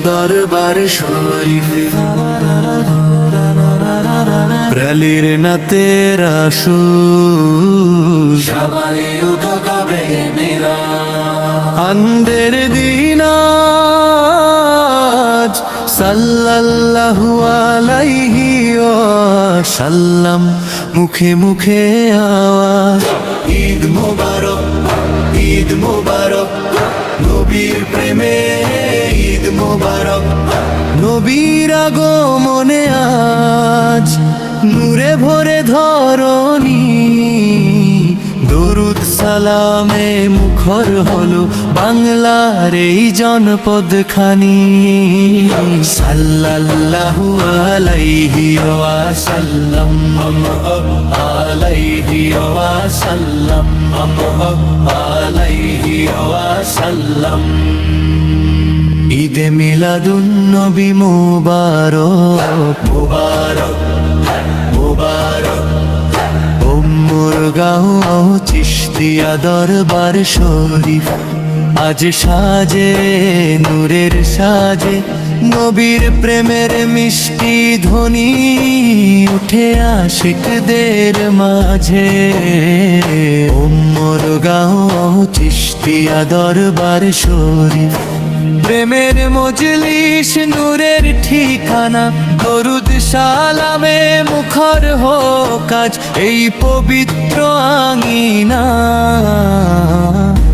দরবার শরীফ প্রালির না তেরা সুর সবাই উঠো কবে মেরা আন্দের দিন আজ সাল্লাল্লাহু আলাইহি ওয়াসাল্লাম মুখে মুখে আওয়াজ ঈদ মুবারক ঈদ মুবারক নবীর প্রেমে ঈদ মুবারক নবীর আগমনে আজ নূরে ভরে ধরণী দরুদ সালামে মুখর হলো বাংলার এই জনপদ খানি সাল্লাল্লাহু আলাইহি ওয়াসাল্লাম আলাইহি ওয়াসাল্লাম আলাইহি ওয়াসাল্লাম ঈদে মিলাদুন নবী মুবারক মুবারক মুবারক মুরগাঁও চিশতিয়া দরবার শরীফ আজ সাজে নূরের সাজে নবীর প্রেমের মিষ্টি ধ্বনি উঠে আশিকদের মাঝে মুরগাঁও চিশতিয়া দরবার শরীফ প্রেমের মজলিস নূরের ঠিকানা দরুদ সালামে মুখর হোক আজ এই পবিত্র আঙিনা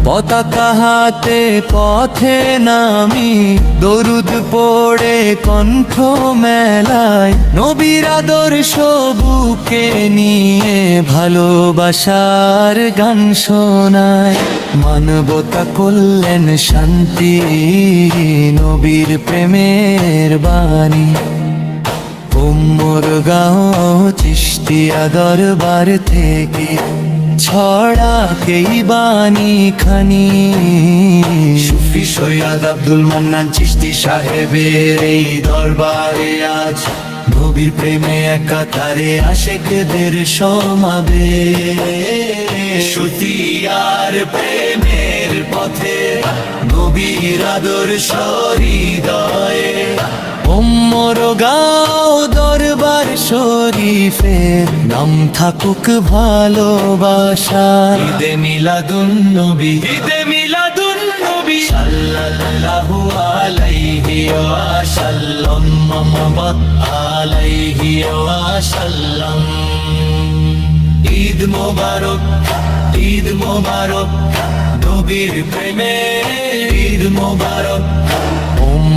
পতাকা হাতে পথে নামি দরুদ পড়ে কণ্ঠ মেলায় নবীর আদর্শ বুকে নিয়ে ভালোবাসার গান শোনায় মানবতা করলেন শান্তি নবীর প্রেমের বাণী মুরগাঁও চিশতিয়া দরবার থেকে ছড়াকেই বাণী খানি সুফি সৈয়দ আব্দুল মান্নান চিশতি সাহেবের এই দরবারে আজ নবীর প্রেমে একাধারে আশিকদের সমাবেশ সুতিয়ার প্রেমের পথে নবীর আদর্শ হৃদয়ে মুরগাঁও দরবার শরীফের নাম থাকুক ভালোবাসা ঈদে মিলাদুন নবী সাল্লাল্লাহু আলাইহি ওয়াসাল্লাম আলাইহি ওয়াসাল্লাম ঈদ মোবারক ঈদ মোবারক নবীর প্রেমে ঈদ মোবারক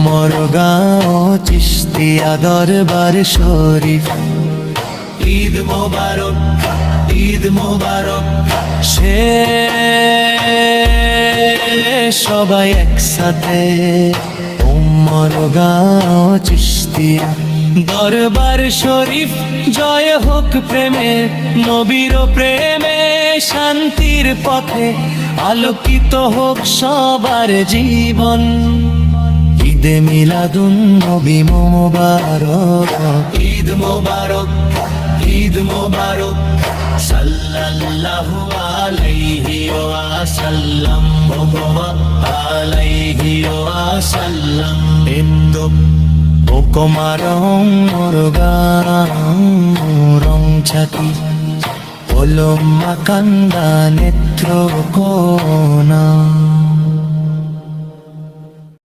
মুরগাঁও চিশতিয়া দরবার শরীফ ঈদ মোবারক ঈদ মোবারক সে সবাই একসাথে মুরগাঁও চিশতিয়া দরবার শরীফ জয় হোক প্রেমে নবীর প্রেমে শান্তির পথে আলোকিত হোক সবার জীবন ঈদে মিলাদুন নবী মুবারক ঈদ মুবারক ঈদ মুবারক সাল্লাল্লাহু আলাইহি ওয়াসাল্লাম আলাইহি ওয়াসাল্লাম ইন্দু ওকমারং মুরগাঁও রং ছাতি ওলম্মা কান্দা নেত্র কোনা